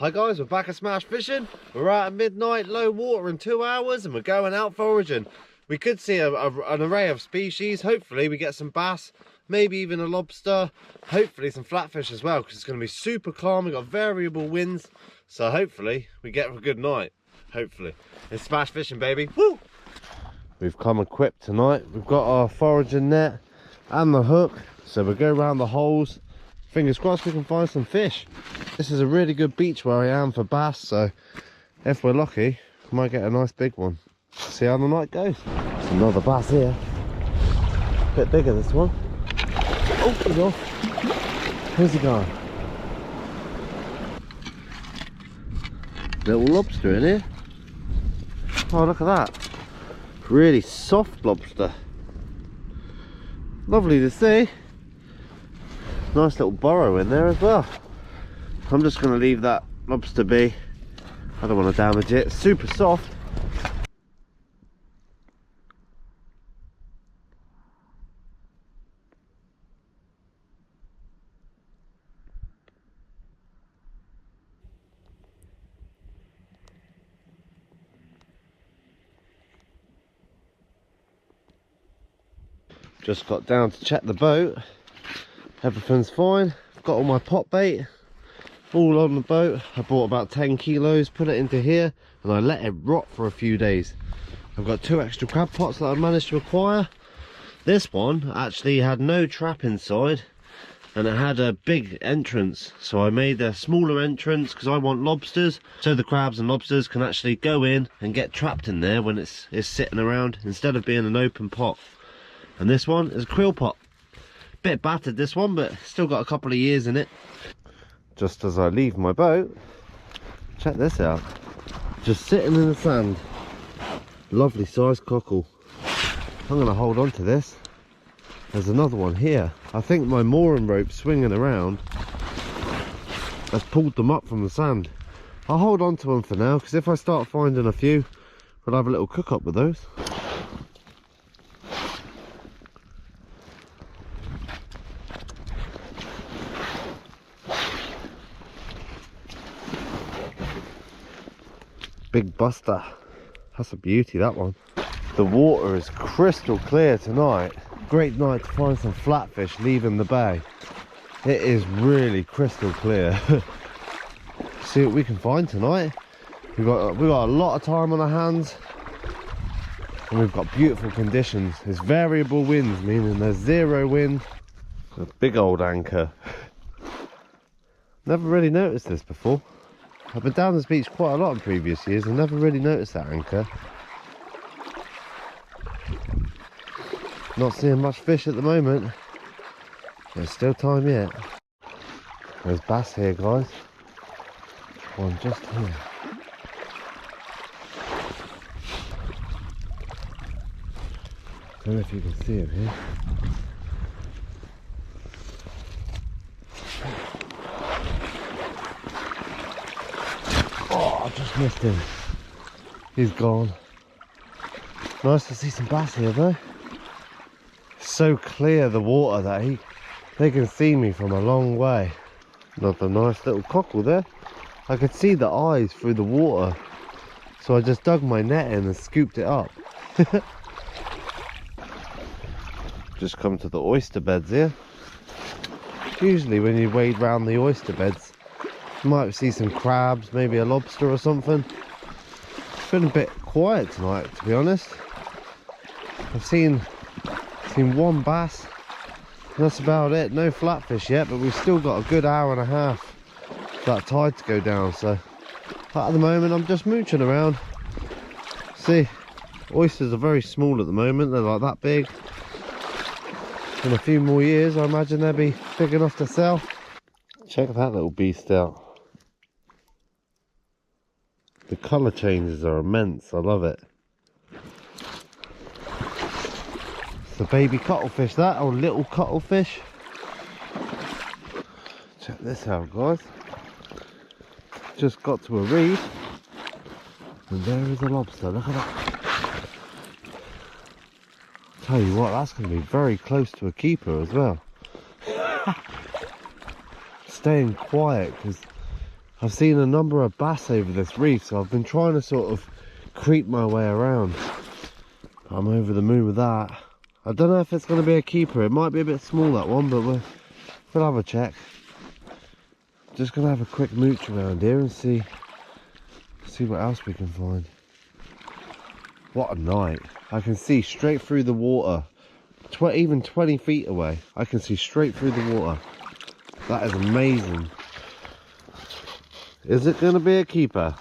Hi guys, we're back at Smash Fishing. We're out at midnight, low water in 2 hours, and we're going out foraging. We could see an array of species. Hopefully we get some bass, maybe even a lobster, hopefully some flatfish as well, because it's going to be super calm. We've got variable winds, so hopefully we get a good night. Hopefully. It's Smash Fishing, baby. Woo! We've come equipped tonight. We've got our foraging net and the hook, so we'll go around the holes. Fingers crossed we can find some fish. This is a really good beach where I am for bass, so if we're lucky, we might get a nice big one. See how the night goes. There's another bass here. Bit bigger, this one. Oh, he's off. Where's he going? Little lobster in here. Oh, look at that. Really soft lobster. Lovely to see. Nice little burrow in there as well. I'm just going to leave that lobster be. I don't want to damage it. It's super soft. Just got down to check the boat. Everything's fine. I've got all my pot bait all on the boat. I bought about 10 kilos, put it into here, and I let it rot for a few days. I've got 2 extra crab pots that I managed to acquire. This one actually had no trap inside, and it had a big entrance, so I made a smaller entrance because I want lobsters, so the crabs and lobsters can actually go in and get trapped in there when it's sitting around, instead of being an open pot. And this one is a krill pot. Bit battered, this one, but still got a couple of years in it. Just as I leave my boat, check this out. Just sitting in the sand. Lovely sized cockle. I'm going to hold on to this. There's another one here. I think my mooring rope swinging around has pulled them up from the sand. I'll hold on to them for now, because if I start finding a few, we'll have a little cook up with those. Big buster. That's a beauty, that one. The water is crystal clear tonight. Great night to find some flatfish leaving the bay. It is really crystal clear. See what we can find tonight. We've got a lot of time on our hands, and we've got beautiful conditions. It's variable winds, meaning there's 0 wind. A big old anchor. Never really noticed this before. I've been down this beach quite a lot in previous years and never really noticed that anchor. Not seeing much fish at the moment. There's still time yet. There's bass here, guys. One just here. Don't know if you can see him here. Oh, I just missed him. He's gone. Nice to see some bass here though. So clear the water that they can see me from a long way. Another nice little cockle there. I could see the eyes through the water, so I just dug my net in and scooped it up. Just come to the oyster beds here. Usually when you wade round the oyster beds, you might see some crabs, maybe a lobster or something. It's been a bit quiet tonight, to be honest. I've seen one bass, and that's about it. No flatfish yet, but we've still got a good hour and a half for that tide to go down. So at the moment I'm just mooching around. See, oysters are very small at the moment. They're like that big. In a few more years I imagine they'll be big enough to sell. Check that little beast out. The colour changes are immense. I love it. It's a baby cuttlefish, that, or little cuttlefish. Check this out, guys. Just got to a reef, and there is a lobster. Look at that. Tell you what, that's going to be very close to a keeper as well. Staying quiet because I've seen a number of bass over this reef, so I've been trying to sort of creep my way around. I'm over the moon with that. I don't know if it's going to be a keeper. It might be a bit small, that one, but we'll have a check. Just going to have a quick mooch around here and see what else we can find. What a night. I can see straight through the water. Even 20 feet away, I can see straight through the water. That is amazing. Is it going to be a keeper?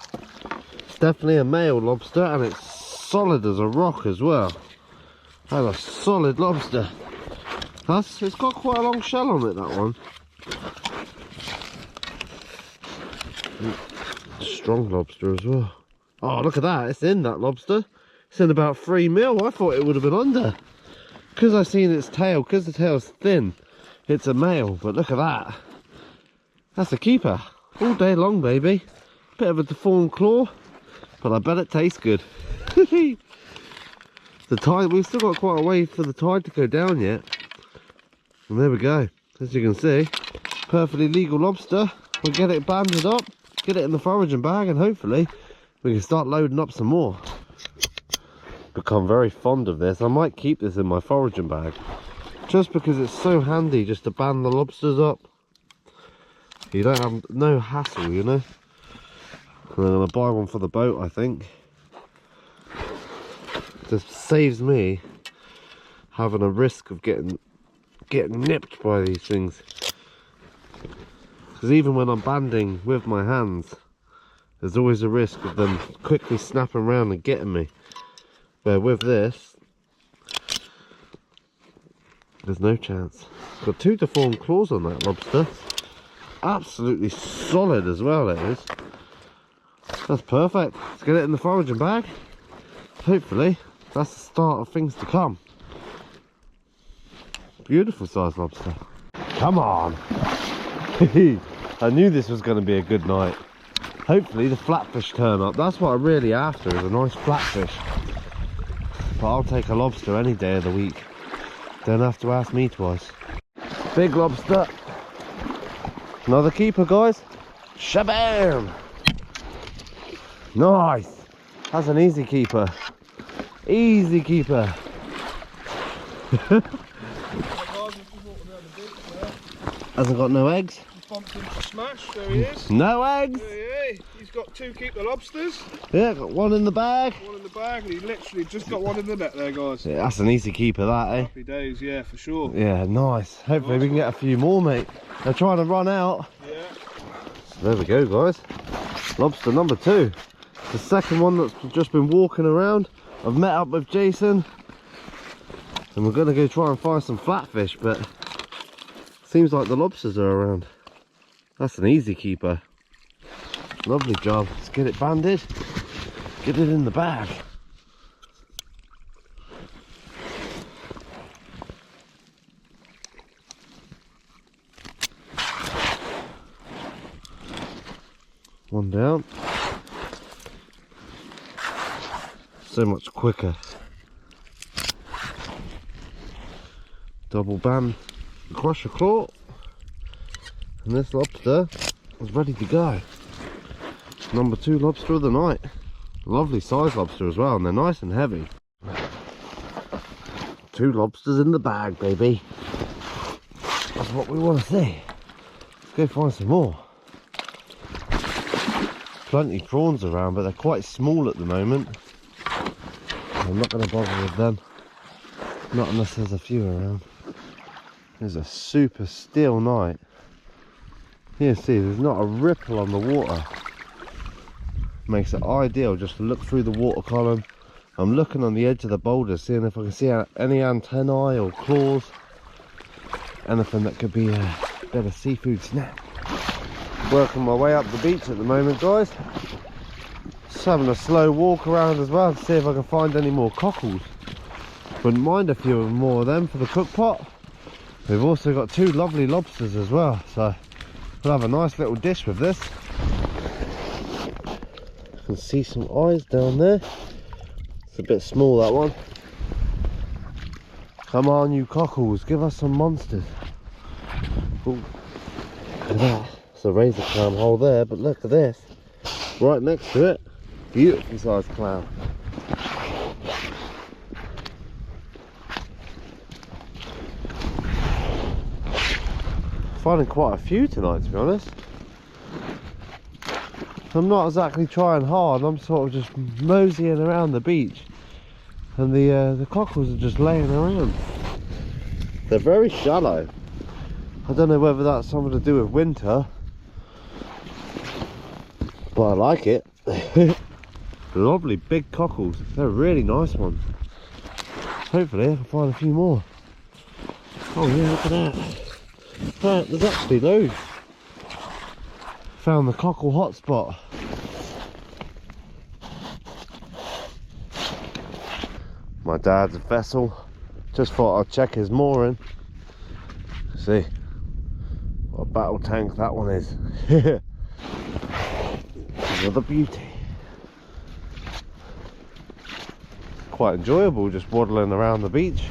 It's definitely a male lobster, and it's solid as a rock as well. That's a solid lobster. It's got quite a long shell on it, that one. Strong lobster as well. Oh, look at that. It's in, that lobster. It's in about 3 mil. I thought it would have been under. Because I've seen its tail, because the tail's thin, it's a male. But look at that. That's a keeper. All day long, baby. Bit of a deformed claw, but I bet it tastes good. The tide, we've still got quite a way for the tide to go down yet. And there we go. As you can see, perfectly legal lobster. We'll get it banded up, get it in the foraging bag, and hopefully we can start loading up some more. Become very fond of this. I might keep this in my foraging bag just because it's so handy just to band the lobsters up. You don't have no hassle, you know. And I'm gonna buy one for the boat, I think. Just saves me having a risk of getting nipped by these things. Because even when I'm banding with my hands, there's always a risk of them quickly snapping around and getting me. Where with this, there's no chance. Got 2 deformed claws on that lobster. Absolutely solid as well, it is. That's perfect. Let's get it in the foraging bag. Hopefully, that's the start of things to come. Beautiful size lobster. Come on. I knew this was going to be a good night. Hopefully the flatfish turn up. That's what I'm really after, is a nice flatfish. But I'll take a lobster any day of the week. Don't have to ask me twice. Big lobster. Another keeper, guys. Shabam! Nice. That's an easy keeper. Easy keeper. Hasn't got no eggs. Bumped into smash, there he is. No eggs. Yeah, he's got 2 keeper lobsters. Yeah, got one in the bag. One in the bag, and he literally just got one in the net there, guys. Yeah, that's an easy keeper, that, eh? Happy days, yeah, for sure. Yeah, nice. Hopefully we can get a few more, mate. They're trying to run out. Yeah. So there we go, guys. Lobster number 2. The second one that's just been walking around. I've met up with Jason, and we're gonna go try and find some flatfish, but seems like the lobsters are around. That's an easy keeper. Lovely job. Let's get it banded, get it in the bag. One down. So much quicker. Double band across your claw, and this lobster is ready to go. Number 2 lobster of the night. Lovely size lobster as well, and they're nice and heavy. 2 lobsters in the bag, baby. That's what we want to see. Let's go find some more. Plenty of prawns around, but they're quite small at the moment. I'm not going to bother with them. Not unless there's a few around. It's a super still night. You see, there's not a ripple on the water. Makes it ideal just to look through the water column. I'm looking on the edge of the boulder, seeing if I can see any antennae or claws. Anything that could be a bit of seafood snack. Working my way up the beach at the moment, guys. Just having a slow walk around as well to see if I can find any more cockles. Wouldn't mind a few more of them for the cook pot. We've also got 2 lovely lobsters as well, so we'll have a nice little dish with this. You can see some eyes down there. It's a bit small, that one. Come on, you cockles, give us some monsters. Ooh, look at that. That's a razor clam hole there, but look at this. Right next to it, beautiful sized clam. Finding quite a few tonight, to be honest. I'm not exactly trying hard, I'm sort of just moseying around the beach, and the cockles are just laying around. They're very shallow. I don't know whether that's something to do with winter, but I like it. Lovely big cockles, they're really nice ones. Hopefully I can find a few more. Oh yeah, look at that. There's actually loads. Found the cockle hotspot. My dad's vessel. Just thought I'd check his mooring. See what a battle tank that one is. Another beauty. Quite enjoyable just waddling around the beach.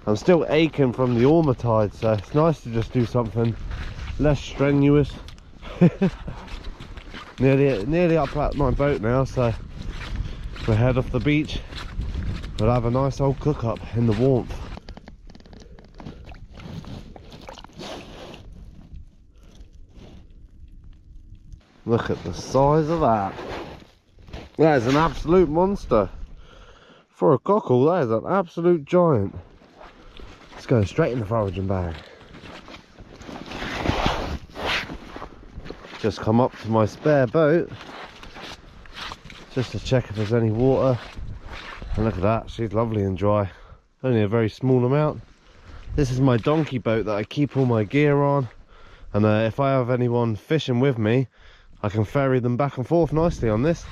I'm still aching from the ormatide, so it's nice to just do something less strenuous. nearly up at my boat now, so we'll head off the beach. We'll have a nice old cook up in the warmth. Look at the size of that. That is an absolute monster. For a cockle, that is an absolute giant. It's going straight in the foraging bag. Just come up to my spare boat just to check if there's any water. And look at that, she's lovely and dry. Only a very small amount. This is my donkey boat that I keep all my gear on. And if I have anyone fishing with me, I can ferry them back and forth nicely on this.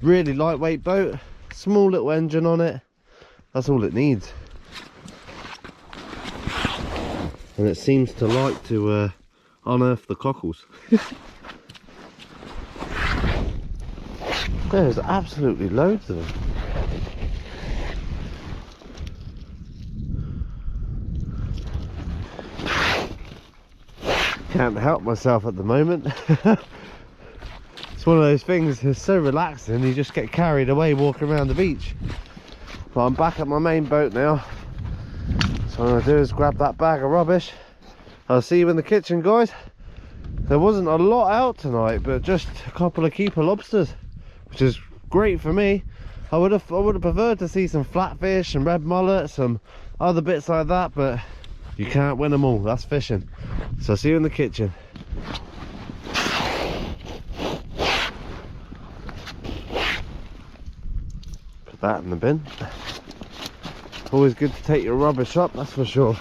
Really lightweight boat, small little engine on it. That's all it needs. And it seems to like to unearth the cockles. There's absolutely loads of them. Can't help myself at the moment. It's one of those things, it's so relaxing, you just get carried away walking around the beach. But I'm back at my main boat now. So what I'm going to do is grab that bag of rubbish. I'll see you in the kitchen, guys. There wasn't a lot out tonight, but just a couple of keeper lobsters, which is great for me. I would have preferred to see some flatfish and red mullet, some other bits like that, but you can't win them all. That's fishing. So I'll see you in the kitchen. Put that in the bin. Always good to take your rubbish up, that's for sure.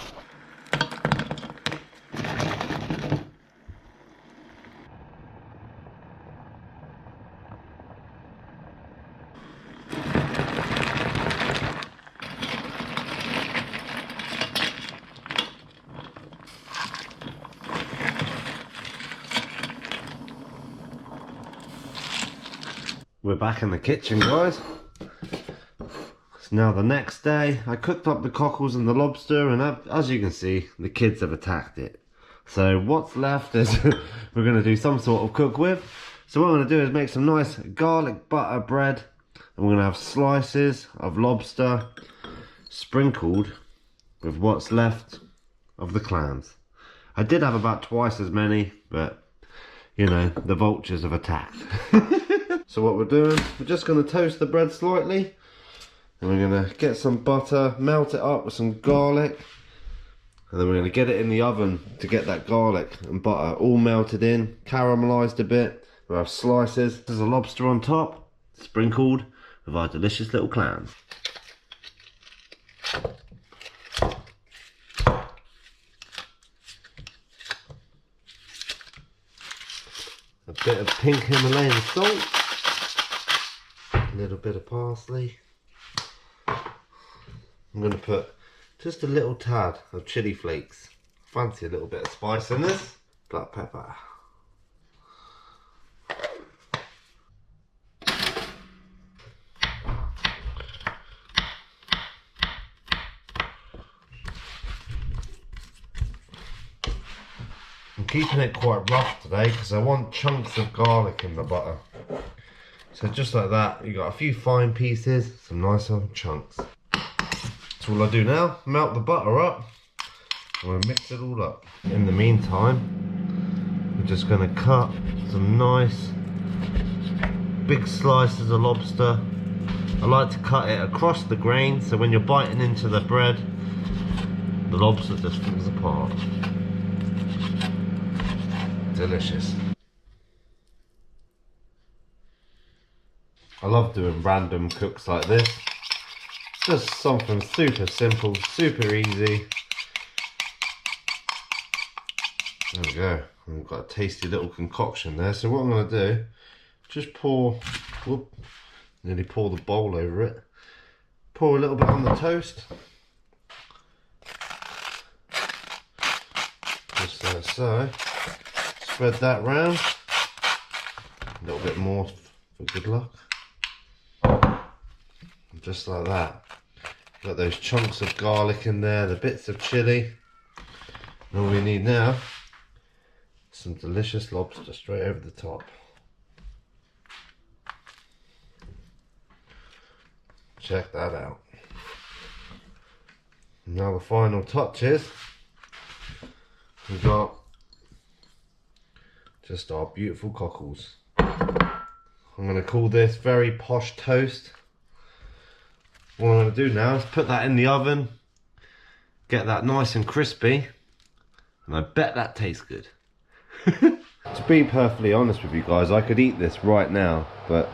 We're back in the kitchen, guys. It's now the next day. I cooked up the cockles and the lobster, and as you can see, the kids have attacked it. So what's left is we're going to do some sort of cook with. So what I'm going to do is make some nice garlic butter bread, and we're going to have slices of lobster sprinkled with what's left of the clams. I did have about twice as many, but you know, the vultures have attacked. So what we're doing, we're just going to toast the bread slightly, and we're going to get some butter, melt it up with some garlic, and then we're going to get it in the oven to get that garlic and butter all melted in, caramelized a bit. We'll have slices. There's a lobster on top, sprinkled with our delicious little clams. A bit of pink Himalayan salt, a little bit of parsley. I'm going to put just a little tad of chili flakes. Fancy a little bit of spice in this. Black pepper. keeping it quite rough today because I want chunks of garlic in the butter. So just like that, you got a few fine pieces, some nice little chunks. So all I do now, melt the butter up, and we'll mix it all up. In the meantime, we're just going to cut some nice big slices of lobster. I like to cut it across the grain, so when you're biting into the bread, the lobster just falls apart. Delicious. I love doing random cooks like this. Just something super simple, super easy. There we go. We've got a tasty little concoction there. So what I'm going to do, just pour, whoop, nearly pour the bowl over it. Pour a little bit on the toast. Just like so. Spread that round. A little bit more for good luck. Just like that. Got those chunks of garlic in there, the bits of chilli. And all we need now, some delicious lobster straight over the top. Check that out. Now the final touches, we've got just our beautiful cockles. I'm going to call this very posh toast. What I'm going to do now is put that in the oven, get that nice and crispy, and I bet that tastes good. To be perfectly honest with you guys, I could eat this right now, but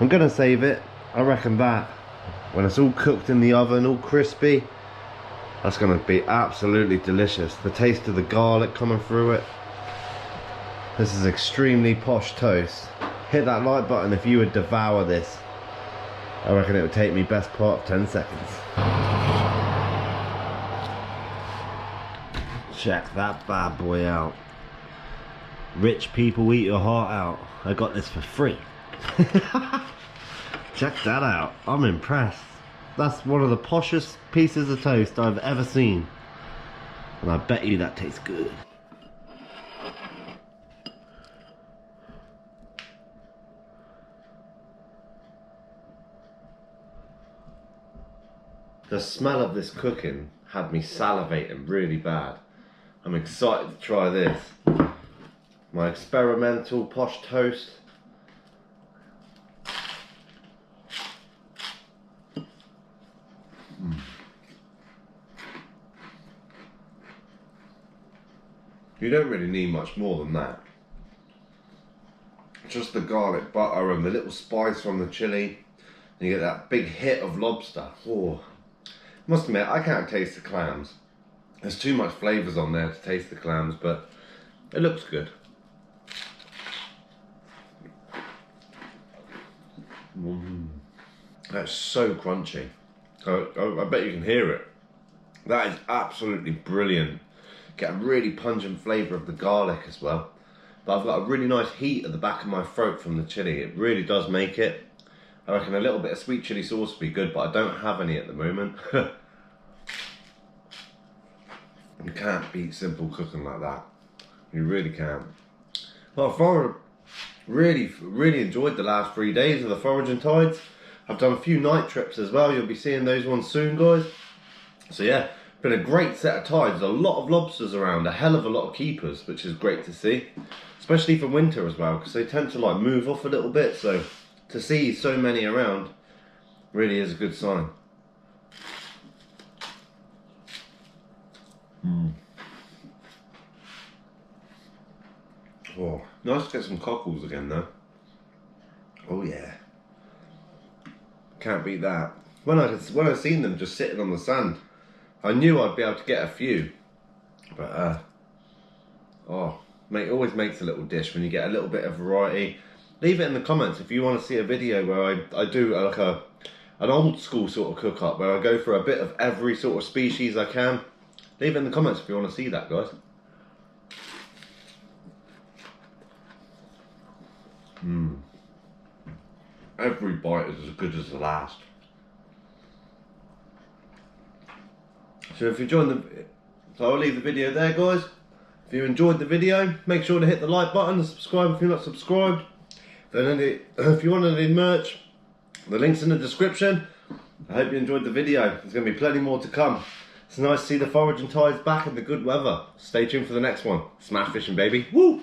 I'm going to save it. I reckon that when it's all cooked in the oven, all crispy, that's going to be absolutely delicious. The taste of the garlic coming through it. This is extremely posh toast. Hit that like button if you would devour this. I reckon it would take me best part of 10 seconds. Check that bad boy out. Rich people, eat your heart out. I got this for free. Check that out. I'm impressed. That's one of the poshest pieces of toast I've ever seen. And I bet you that tastes good. The smell of this cooking had me salivating really bad. I'm excited to try this. My experimental posh toast. You don't really need much more than that. Just the garlic butter and the little spice from the chili. And you get that big hit of lobster. Oh. Must admit, I can't taste the clams. There's too much flavours on there to taste the clams, but it looks good. That's so crunchy. I bet you can hear it. That is absolutely brilliant. Get a really pungent flavour of the garlic as well. But I've got a really nice heat at the back of my throat from the chili. It really does make it. I reckon a little bit of sweet chili sauce would be good, but I don't have any at the moment. You can't beat simple cooking like that. You really can't. Well, I've really enjoyed the last 3 days of the foraging tides. I've done a few night trips as well. You'll be seeing those ones soon, guys. So yeah, been a great set of tides. A lot of lobsters around, a hell of a lot of keepers, which is great to see. Especially for winter as well, because they tend to like move off a little bit, so to see so many around really is a good sign. Oh, nice to get some cockles again though. Oh yeah. Can't beat that. When I seen them just sitting on the sand, I knew I'd be able to get a few. But oh, mate, it always makes a little dish when you get a little bit of variety. Leave it in the comments if you want to see a video where I do like an old school sort of cook up where I go for a bit of every sort of species I can. Leave it in the comments if you want to see that, guys. Every bite is as good as the last. So if you join the, so I'll leave the video there, guys. If you enjoyed the video, make sure to hit the like button and subscribe if you're not subscribed. If you want any merch, the link's in the description. I hope you enjoyed the video. There's going to be plenty more to come. It's nice to see the foraging tides back in the good weather. Stay tuned for the next one. Smash fishing, baby. Woo!